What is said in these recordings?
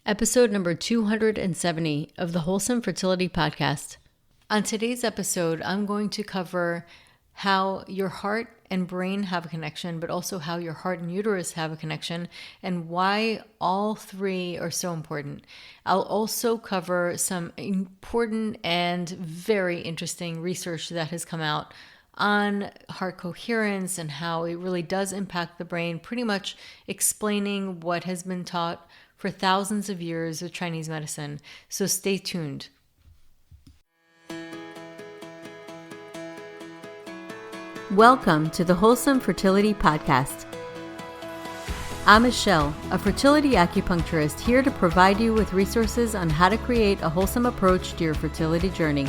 Episode number 270 of the Wholesome Fertility Podcast. On today's episode, I'm going to cover how your heart and brain have a connection, but also how your heart and uterus have a connection, and why all three are so important. I'll also cover some important and very interesting research that has come out on heart coherence and how it really does impact the brain, pretty much explaining what has been taught for thousands of years with Chinese medicine. So stay tuned. Welcome to the Wholesome Fertility Podcast. I'm Michelle, a fertility acupuncturist here to provide you with resources on how to create a wholesome approach to your fertility journey.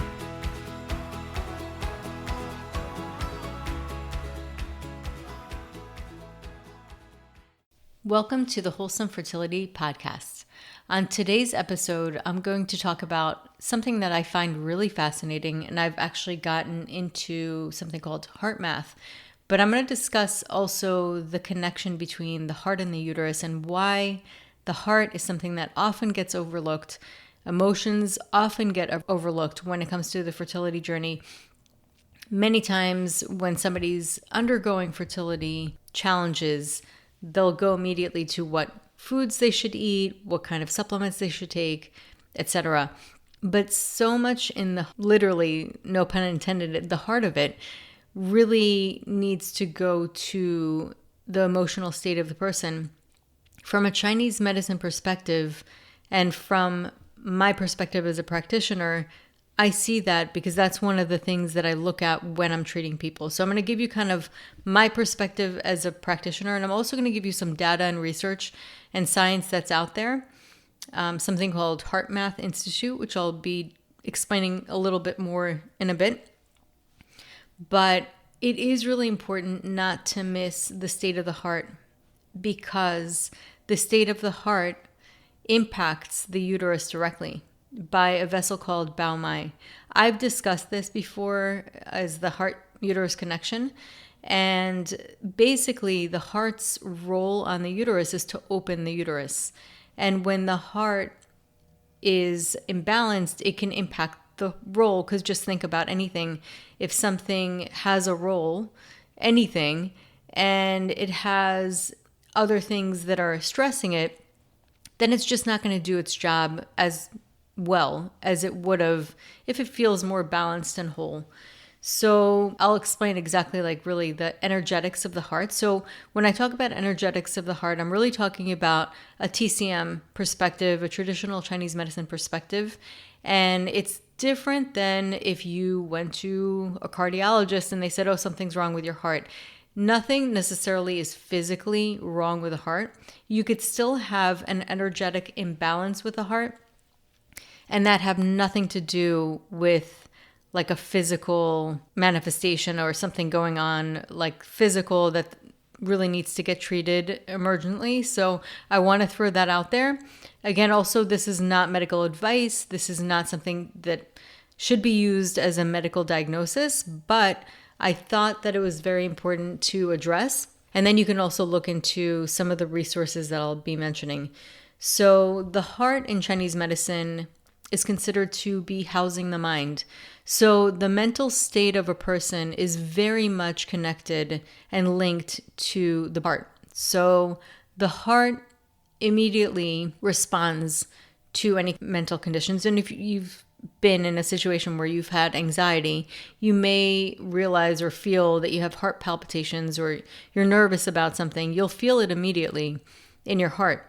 Welcome to the Wholesome Fertility Podcast. On today's episode, I'm going to talk about something that I find really fascinating, and I've actually gotten into something called HeartMath. But I'm going to discuss also the connection between the heart and the uterus and why the heart is something that often gets overlooked. Emotions often get overlooked when it comes to the fertility journey. Many times when somebody's undergoing fertility challenges, they'll go immediately to what foods they should eat, what kind of supplements they should take, etc. But so much in the, literally, no pun intended, the heart of it really needs to go to the emotional state of the person. From a Chinese medicine perspective, and from my perspective as a practitioner, I see that because that's one of the things that I look at when I'm treating people. So I'm going to give you kind of my perspective as a practitioner, and I'm also going to give you some data and research and science that's out there. Something called HeartMath Institute, which I'll be explaining a little bit more in a bit. But it is really important not to miss the state of the heart, because the state of the heart impacts the uterus directly by a vessel called bowel. I've discussed this before as the heart-uterus connection. And basically, the heart's role on the uterus is to open the uterus. And when the heart is imbalanced, it can impact the role. Because just think about anything. If something has a role, anything, and it has other things that are stressing it, then it's just not going to do its job as well as it would have if it feels more balanced and whole. So I'll explain exactly really the energetics of the heart. So when I talk about energetics of the heart, I'm really talking about a TCM perspective, a traditional Chinese medicine perspective. And it's different than if you went to a cardiologist and they said, oh, something's wrong with your heart. Nothing necessarily is physically wrong with the heart. You could still have an energetic imbalance with the heart, and that have nothing to do with a physical manifestation or something going on physical that really needs to get treated emergently. So I want to throw that out there. Again, also, this is not medical advice. This is not something that should be used as a medical diagnosis, but I thought that it was very important to address. And then you can also look into some of the resources that I'll be mentioning. So the heart in Chinese medicine is considered to be housing the mind. So the mental state of a person is very much connected and linked to the heart. So the heart immediately responds to any mental conditions. And if you've been in a situation where you've had anxiety, you may realize or feel that you have heart palpitations or you're nervous about something. You'll feel it immediately in your heart.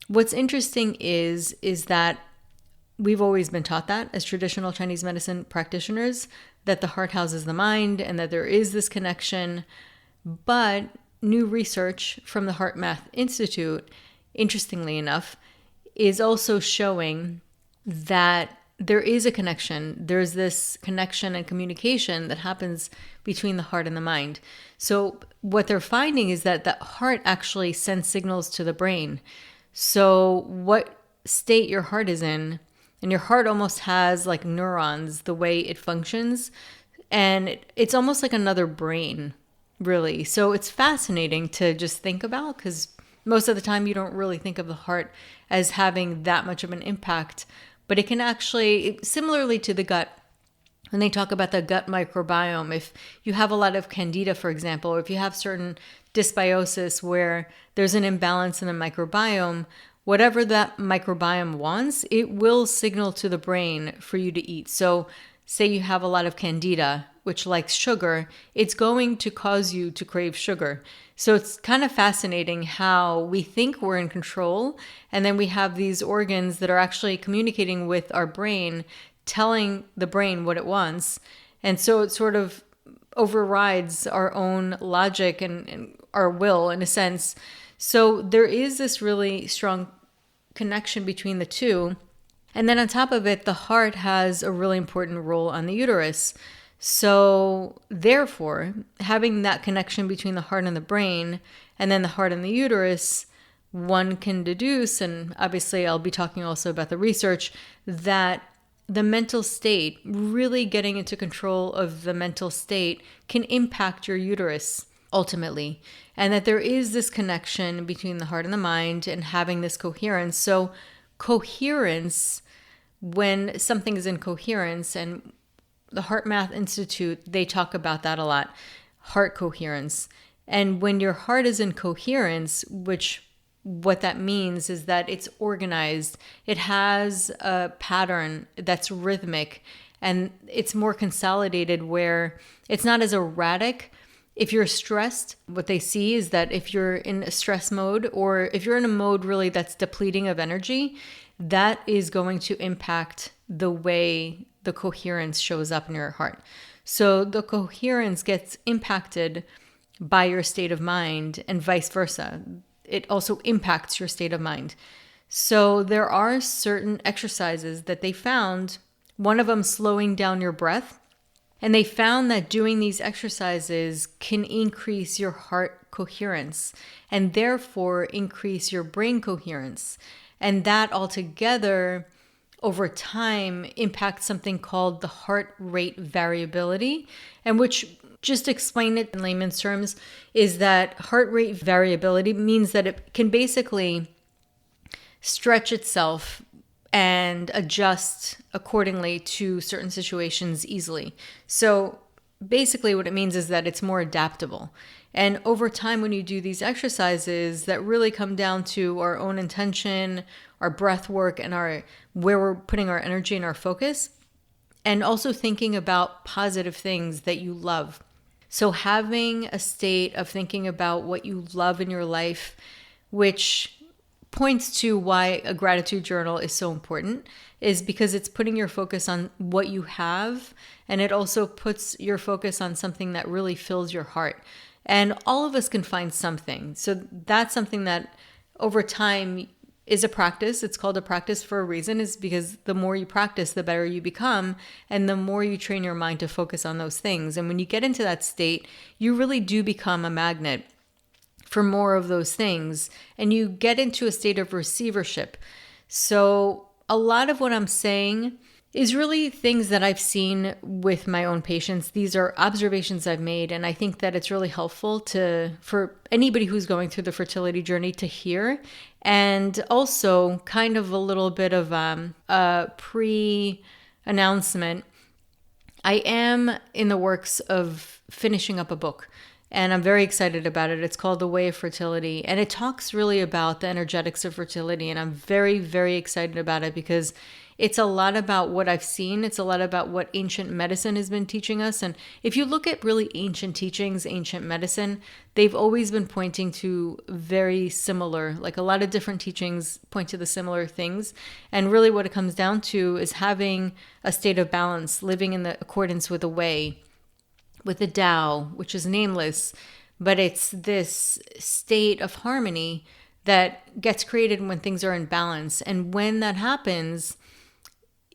What's interesting is that we've always been taught that as traditional Chinese medicine practitioners, that the heart houses the mind and that there is this connection. But new research from the HeartMath Institute, interestingly enough, is also showing that there is a connection. There's this connection and communication that happens between the heart and the mind. So what they're finding is that the heart actually sends signals to the brain. So what state your heart is in, and your heart almost has neurons, the way it functions. And it's almost like another brain, really. So it's fascinating to just think about, because most of the time you don't really think of the heart as having that much of an impact, but it can actually, similarly to the gut, when they talk about the gut microbiome, if you have a lot of Candida, for example, or if you have certain dysbiosis where there's an imbalance in the microbiome, whatever that microbiome wants, it will signal to the brain for you to eat. So say you have a lot of Candida, which likes sugar, it's going to cause you to crave sugar. So it's kind of fascinating how we think we're in control, and then we have these organs that are actually communicating with our brain, telling the brain what it wants. And so it sort of overrides our own logic and our will in a sense. So there is this really strong connection between the two. And then on top of it, the heart has a really important role on the uterus. So therefore, having that connection between the heart and the brain, and then the heart and the uterus, one can deduce, and obviously I'll be talking also about the research, that the mental state, really getting into control of the mental state, can impact your uterus ultimately. And that there is this connection between the heart and the mind and having this coherence. So coherence, when something is in coherence, and the HeartMath Institute, they talk about that a lot, heart coherence. And when your heart is in coherence, which what that means is that it's organized, it has a pattern that's rhythmic, and it's more consolidated where it's not as erratic. If you're stressed, what they see is that if you're in a stress mode, or if you're in a mode really that's depleting of energy, that is going to impact the way the coherence shows up in your heart. So the coherence gets impacted by your state of mind, and vice versa. It also impacts your state of mind. So there are certain exercises that they found, one of them slowing down your breath. And they found that doing these exercises can increase your heart coherence and therefore increase your brain coherence. And that altogether, over time, impacts something called the heart rate variability, and which, just to explain it in layman's terms, is that heart rate variability means that it can basically stretch itself and adjust accordingly to certain situations easily. So basically what it means is that it's more adaptable. And over time, when you do these exercises that really come down to our own intention, our breath work, and where we're putting our energy and our focus, and also thinking about positive things that you love. So having a state of thinking about what you love in your life, which points to why a gratitude journal is so important, is because it's putting your focus on what you have, and it also puts your focus on something that really fills your heart. And all of us can find something. So that's something that over time is a practice. It's called a practice for a reason, is because the more you practice, the better you become, and the more you train your mind to focus on those things. And when you get into that state, you really do become a magnet for more of those things, and you get into a state of receivership. So a lot of what I'm saying is really things that I've seen with my own patients. These are observations I've made, and I think that it's really helpful for anybody who's going through the fertility journey to hear. And also kind of a little bit of a pre-announcement. I am in the works of finishing up a book, and I'm very excited about it. It's called The Way of Fertility, and it talks really about the energetics of fertility, and I'm very, very excited about it because it's a lot about what I've seen. It's a lot about what ancient medicine has been teaching us. And if you look at really ancient teachings, ancient medicine, they've always been pointing to very similar, like a lot of different teachings point to the similar things. And really what it comes down to is having a state of balance, living in the accordance with the way, with the Tao, which is nameless, but it's this state of harmony that gets created when things are in balance. And when that happens,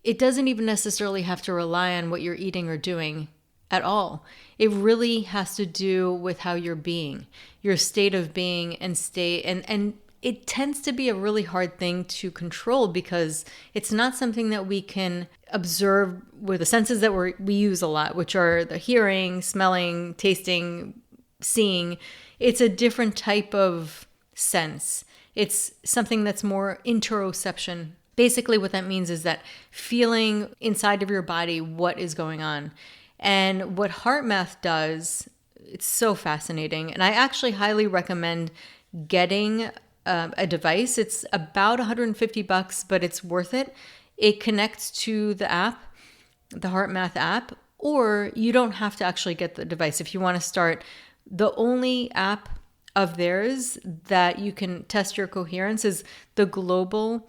it doesn't even necessarily have to rely on what you're eating or doing at all. It really has to do with how you're being, your state of being and state. And it tends to be a really hard thing to control because it's not something that we can observe with the senses that we use a lot, which are the hearing, smelling, tasting, seeing. It's a different type of sense. It's something that's more interoception. Basically, what that means is that feeling inside of your body what is going on. And what HeartMath does, it's so fascinating. And I actually highly recommend getting a device. It's about $150, but it's worth it. It connects to the app, the HeartMath app, or you don't have to actually get the device. If you want to start, the only app of theirs that you can test your coherence is the global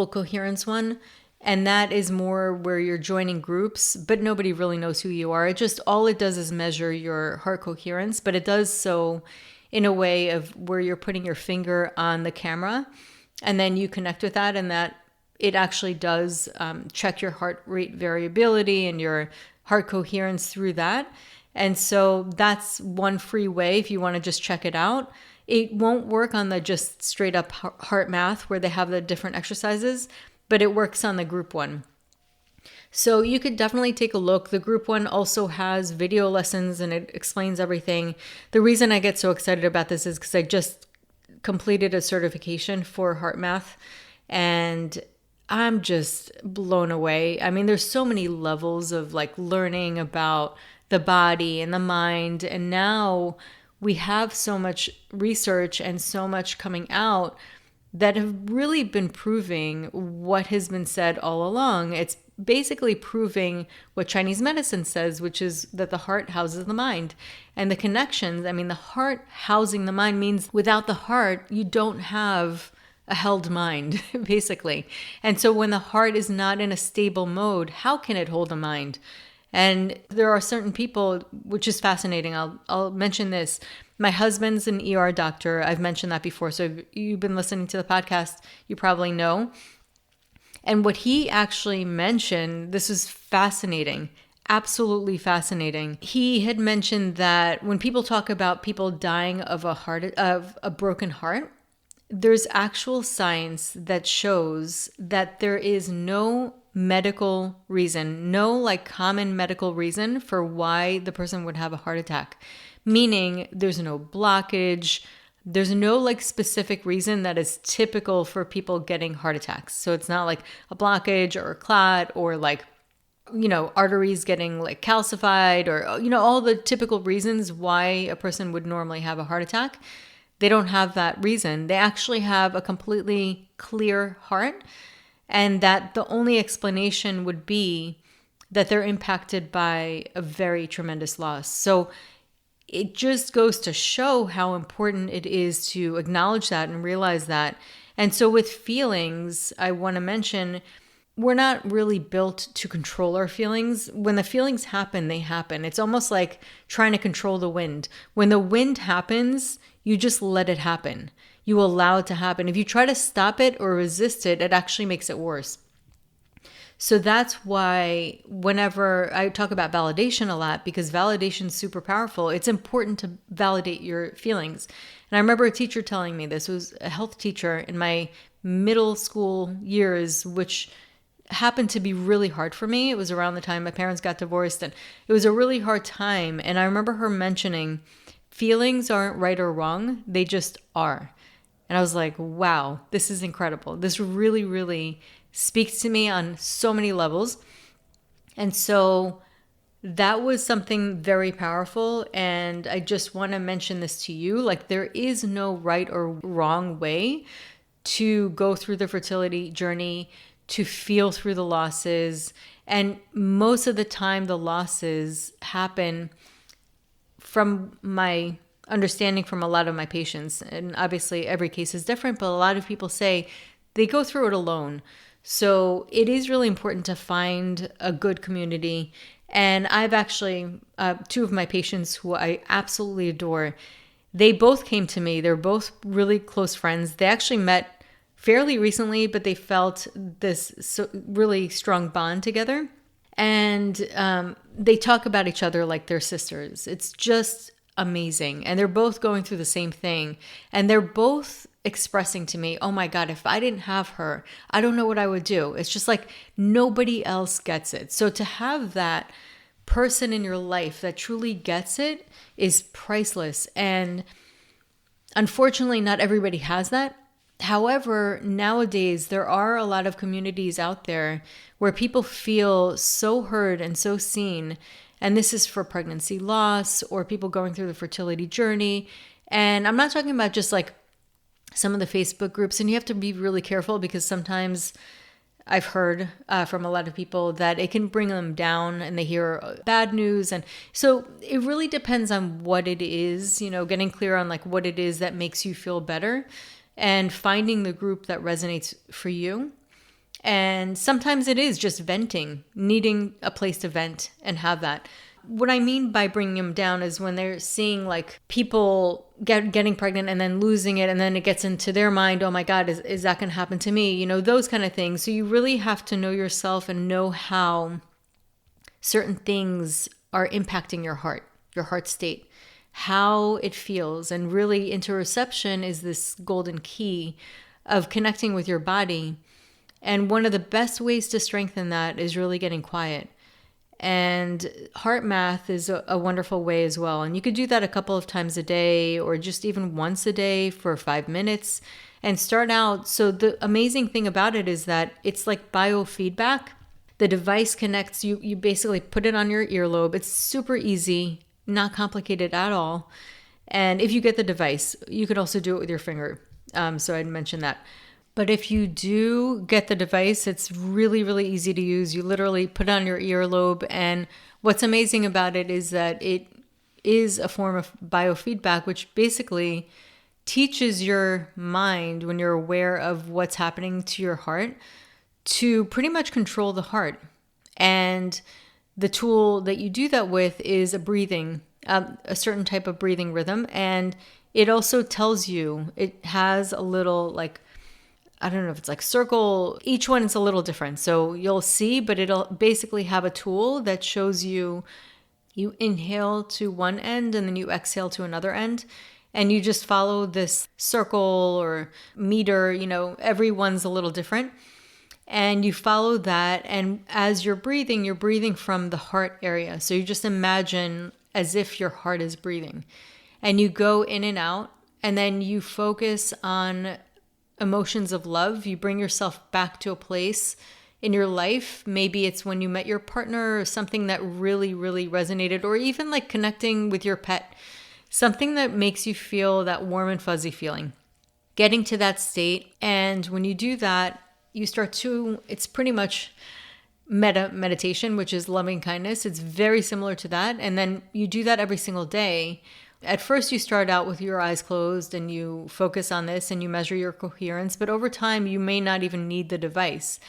coherence one. And that is more where you're joining groups, but nobody really knows who you are. All it does is measure your heart coherence, but it does so in a way of where you're putting your finger on the camera, and then you connect with that, and that it actually does check your heart rate variability and your heart coherence through that. And so that's one free way if you want to just check it out. It won't work on the just straight up HeartMath where they have the different exercises, but it works on the group one. So you could definitely take a look. The group one also has video lessons and it explains everything. The reason I get so excited about this is because I just completed a certification for HeartMath and I'm just blown away. I mean, there's so many levels of like learning about the body and the mind. And now we have so much research and so much coming out that have really been proving what has been said all along. It's basically proving what Chinese medicine says, which is that the heart houses the mind. And the connections, I mean, the heart housing the mind means without the heart, you don't have a held mind, basically. And so when the heart is not in a stable mode, how can it hold a mind? And there are certain people, which is fascinating. I'll mention this. My husband's an ER doctor. I've mentioned that before. So if you've been listening to the podcast, you probably know. And what he actually mentioned, this was fascinating, absolutely fascinating. He had mentioned that when people talk about people dying of a broken heart, there's actual science that shows that there is no medical reason, no like common medical reason for why the person would have a heart attack. Meaning there's no blockage, there's no like specific reason that is typical for people getting heart attacks. So it's not like a blockage or a clot or like, arteries getting like calcified or, all the typical reasons why a person would normally have a heart attack. They don't have that reason. They actually have a completely clear heart, and that the only explanation would be that they're impacted by a very tremendous loss. So it just goes to show how important it is to acknowledge that and realize that. And so with feelings, I want to mention, we're not really built to control our feelings. When the feelings happen, they happen. It's almost like trying to control the wind. When the wind happens, you just let it happen. You allow it to happen. If you try to stop it or resist it, it actually makes it worse. So that's why whenever I talk about validation a lot, because validation is super powerful, it's important to validate your feelings. And I remember a teacher telling me this. It was a health teacher in my middle school years, which happened to be really hard for me. It was around the time my parents got divorced, and it was a really hard time. And I remember her mentioning, feelings aren't right or wrong, they just are. And I was like, wow, this is incredible. This really, really speaks to me on so many levels. And so that was something very powerful. And I just want to mention this to you. Like, there is no right or wrong way to go through the fertility journey, to feel through the losses. And most of the time, the losses happen, from my understanding from a lot of my patients. And obviously every case is different, but a lot of people say they go through it alone. So it is really important to find a good community. And I've actually, two of my patients who I absolutely adore, they both came to me. They're both really close friends. They actually met fairly recently, but they felt this really strong bond together. And they talk about each other like they're sisters. It's just amazing. And they're both going through the same thing. And they're both expressing to me, oh my God, if I didn't have her, I don't know what I would do. It's just like nobody else gets it. So to have that person in your life that truly gets it is priceless. And Unfortunately, not everybody has that. However, nowadays, there are a lot of communities out there where people feel so heard and so seen. And this is for pregnancy loss or people going through the fertility journey. And I'm not talking about just like some of the Facebook groups. And you have to be really careful because sometimes I've heard from a lot of people that it can bring them down and they hear bad news. And so it really depends on what it is, getting clear on like what it is that makes you feel better and finding the group that resonates for you. And sometimes it is just venting, needing a place to vent and have that. What I mean by bringing them down is when they're seeing like people getting pregnant and then losing it, and then it gets into their mind, oh my God, is that going to happen to me? Those kind of things. So you really have to know yourself and know how certain things are impacting your heart state, how it feels. And really interoception is this golden key of connecting with your body. And one of the best ways to strengthen that is really getting quiet. And HeartMath is a wonderful way as well. And you could do that a couple of times a day or just even once a day for 5 minutes and start out. So the amazing thing about it is that it's like biofeedback. The device connects, you basically put it on your earlobe. It's super easy, not complicated at all. And if you get the device, you could also do it with your finger. So I'd mention that. But if you do get the device, it's really, really easy to use. You literally put it on your earlobe. And what's amazing about it is that it is a form of biofeedback, which basically teaches your mind, when you're aware of what's happening to your heart, to pretty much control the heart. And the tool that you do that with is a breathing, a certain type of breathing rhythm. And it also tells you, it has a little I don't know if it's like circle. Each one is a little different. So you'll see, but it'll basically have a tool that shows you inhale to one end and then you exhale to another end. And you just follow this circle or meter, every one's a little different. And you follow that. And as you're breathing from the heart area. So you just imagine as if your heart is breathing. And you go in and out. And then you focus on emotions of love. You bring yourself back to a place in your life. Maybe it's when you met your partner or something that really, really resonated, or even like connecting with your pet, something that makes you feel that warm and fuzzy feeling. Getting to that state. And when you do that, you start to, it's pretty much meditation, which is loving kindness. It's very similar to that. And then you do that every single day. At first, you start out with your eyes closed and you focus on this and you measure your coherence. But over time, you may not even need the device.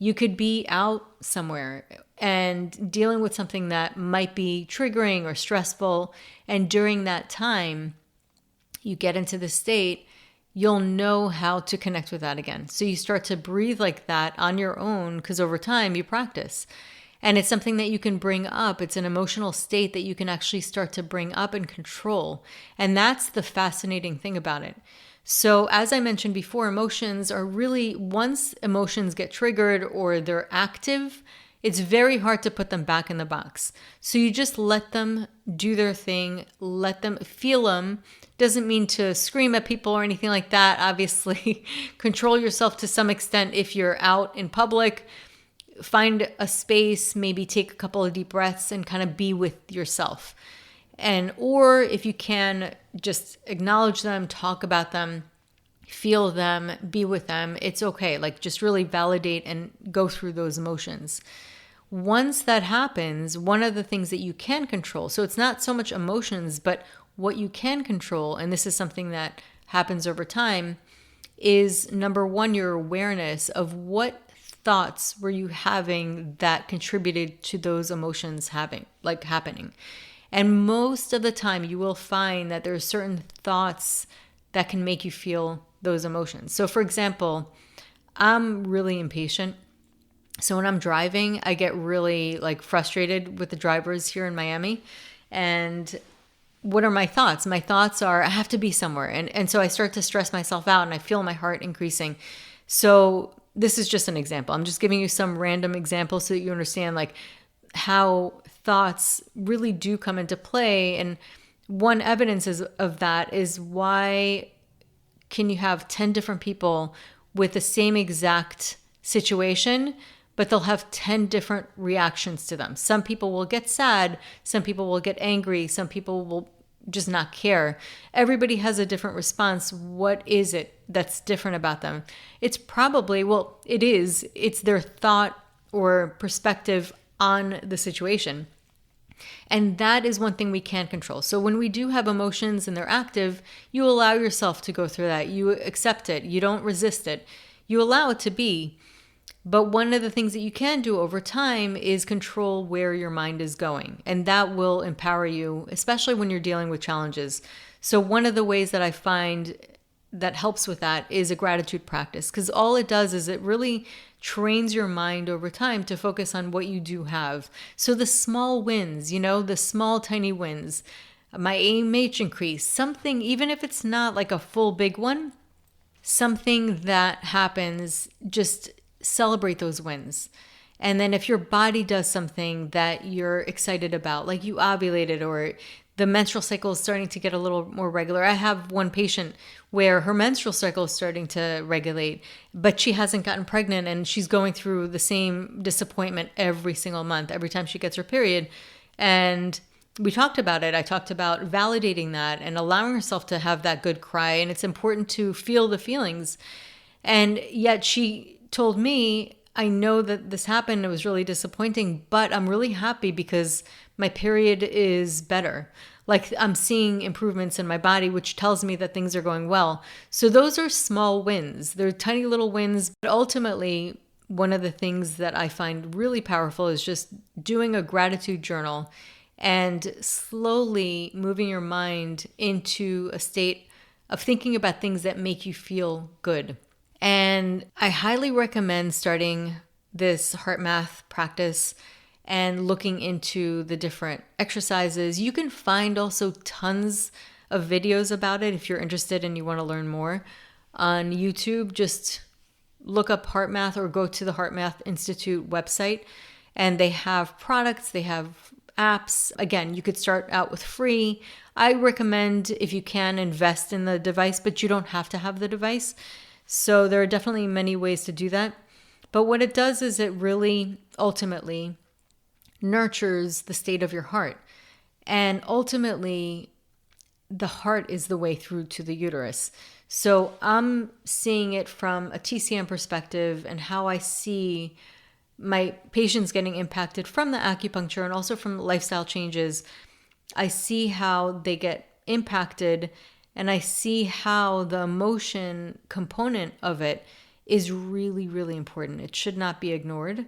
You could be out somewhere and dealing with something that might be triggering or stressful. And during that time, you get into the state, you'll know how to connect with that again. So you start to breathe like that on your own because over time you practice. And it's something that you can bring up. It's an emotional state that you can actually start to bring up and control. And that's the fascinating thing about it. So as I mentioned before, emotions are really, once emotions get triggered or they're active, it's very hard to put them back in the box. So you just let them do their thing, let them feel them. Doesn't mean to scream at people or anything like that. Obviously, control yourself to some extent if you're out in public. Find a space, maybe take a couple of deep breaths and kind of be with yourself. Or if you can, just acknowledge them, talk about them, feel them, be with them. It's okay. Just really validate and go through those emotions. Once that happens, one of the things that you can control, so it's not so much emotions, but what you can control, and this is something that happens over time, is number one, your awareness of what thoughts were you having that contributed to those emotions happening. And most of the time you will find that there are certain thoughts that can make you feel those emotions. So for example, I'm really impatient. So when I'm driving, I get really frustrated with the drivers here in Miami. And what are my thoughts? My thoughts are, I have to be somewhere. And so I start to stress myself out and I feel my heart increasing. So this is just an example. I'm just giving you some random examples so that you understand how thoughts really do come into play. And one evidence of that is why can you have 10 different people with the same exact situation, but they'll have 10 different reactions to them. Some people will get sad, some people will get angry, some people will just not care. Everybody has a different response. What is it that's different about them? It's probably, it's their thought or perspective on the situation. And that is one thing we can't control. So when we do have emotions and they're active, you allow yourself to go through that. You accept it. You don't resist it. You allow it to be. But one of the things that you can do over time is control where your mind is going. And that will empower you, especially when you're dealing with challenges. So one of the ways that I find that helps with that is a gratitude practice. Because all it does is it really trains your mind over time to focus on what you do have. So the small wins, the small tiny wins, my AMH increase, something, even if it's not like a full big one, something that happens, just celebrate those wins. And then if your body does something that you're excited about, like you ovulated or the menstrual cycle is starting to get a little more regular. I have one patient where her menstrual cycle is starting to regulate, but she hasn't gotten pregnant and she's going through the same disappointment every single month, every time she gets her period. And we talked about it. I talked about validating that and allowing herself to have that good cry. And it's important to feel the feelings. And yet she told me, I know that this happened. It was really disappointing, but I'm really happy because my period is better. Like I'm seeing improvements in my body, which tells me that things are going well. So those are small wins. They're tiny little wins. But ultimately, one of the things that I find really powerful is just doing a gratitude journal and slowly moving your mind into a state of thinking about things that make you feel good. And I highly recommend starting this HeartMath practice and looking into the different exercises. You can find also tons of videos about it if you're interested and you want to learn more. On YouTube, just look up HeartMath or go to the HeartMath Institute website, and they have products, they have apps. Again, you could start out with free. I recommend, if you can, invest in the device, but you don't have to have the device. So there are definitely many ways to do that. But what it does is it really ultimately nurtures the state of your heart. And ultimately, the heart is the way through to the uterus. So I'm seeing it from a TCM perspective and how I see my patients getting impacted from the acupuncture and also from lifestyle changes. I see how they get impacted, and I see how the emotion component of it is really, really important. It should not be ignored.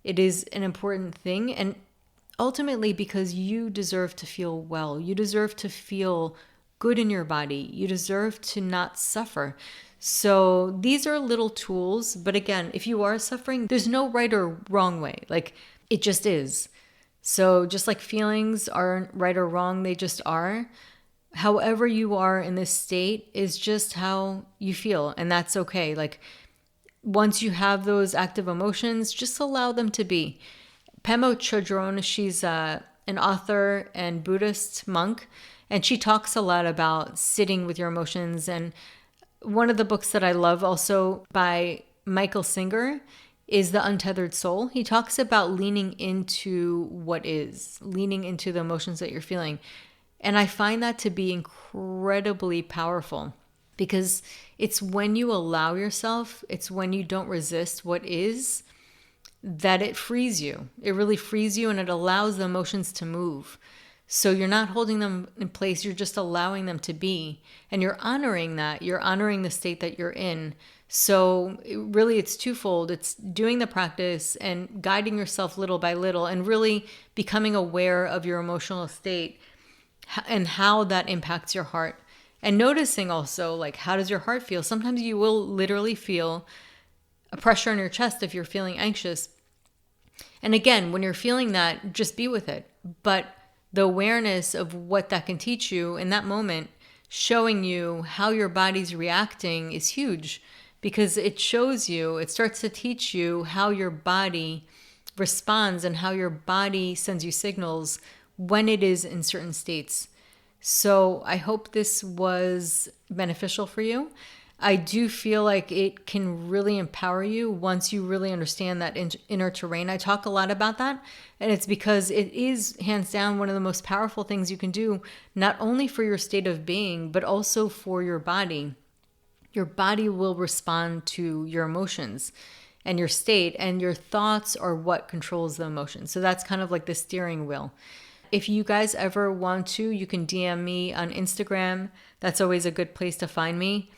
It is an important thing. And ultimately, because you deserve to feel well, you deserve to feel good in your body, you deserve to not suffer. So these are little tools. But again, if you are suffering, there's no right or wrong way. Like it just is. So just like feelings aren't right or wrong, they just are. However you are in this state is just how you feel. And that's okay. Like once you have those active emotions, just allow them to be. Pema Chodron, she's an author and Buddhist monk, and she talks a lot about sitting with your emotions. And one of the books that I love also by Michael Singer is The Untethered Soul. He talks about leaning into what is, leaning into the emotions that you're feeling. And I find that to be incredibly powerful because it's when you allow yourself, it's when you don't resist what is, that it frees you. It really frees you and it allows the emotions to move. So you're not holding them in place, you're just allowing them to be. And you're honoring that. You're honoring the state that you're in. So really it's twofold. It's doing the practice and guiding yourself little by little and really becoming aware of your emotional state and how that impacts your heart. And noticing also, like, how does your heart feel? Sometimes you will literally feel a pressure on your chest if you're feeling anxious. And again, when you're feeling that, just be with it. But the awareness of what that can teach you in that moment, showing you how your body's reacting is huge because it shows you, it starts to teach you how your body responds and how your body sends you signals when it is in certain states. So I hope this was beneficial for you. I do feel like it can really empower you once you really understand that inner terrain. I talk a lot about that, and it's because it is hands down one of the most powerful things you can do, not only for your state of being, but also for your body. Your body will respond to your emotions and your state, and your thoughts are what controls the emotions. So that's kind of like the steering wheel. If you guys ever want to, you can DM me on Instagram. That's always a good place to find me.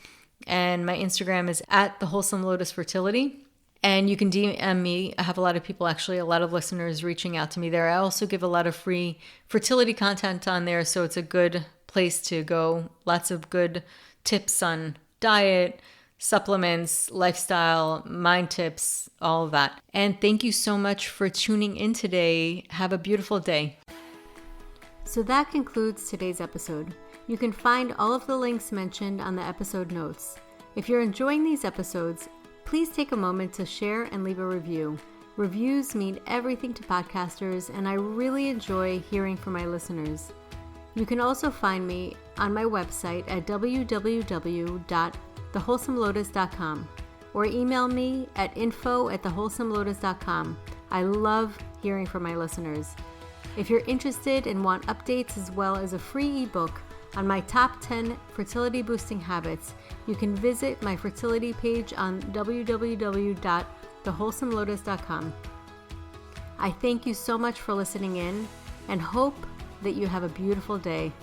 And my Instagram is at the Wholesome Lotus Fertility. And you can DM me. I have a lot of listeners reaching out to me there. I also give a lot of free fertility content on there, so it's a good place to go. Lots of good tips on diet, supplements, lifestyle, mind tips, all of that. And thank you so much for tuning in today. Have a beautiful day. So that concludes today's episode. You can find all of the links mentioned on the episode notes. If you're enjoying these episodes, please take a moment to share and leave a review. Reviews mean everything to podcasters, and I really enjoy hearing from my listeners. You can also find me on my website at www.thewholesomelotus.com or email me at info@thewholesomelotus.com. I love hearing from my listeners. If you're interested and want updates as well as a free ebook on my top 10 fertility boosting habits, you can visit my fertility page on www.thewholesomelotus.com. I thank you so much for listening in and hope that you have a beautiful day.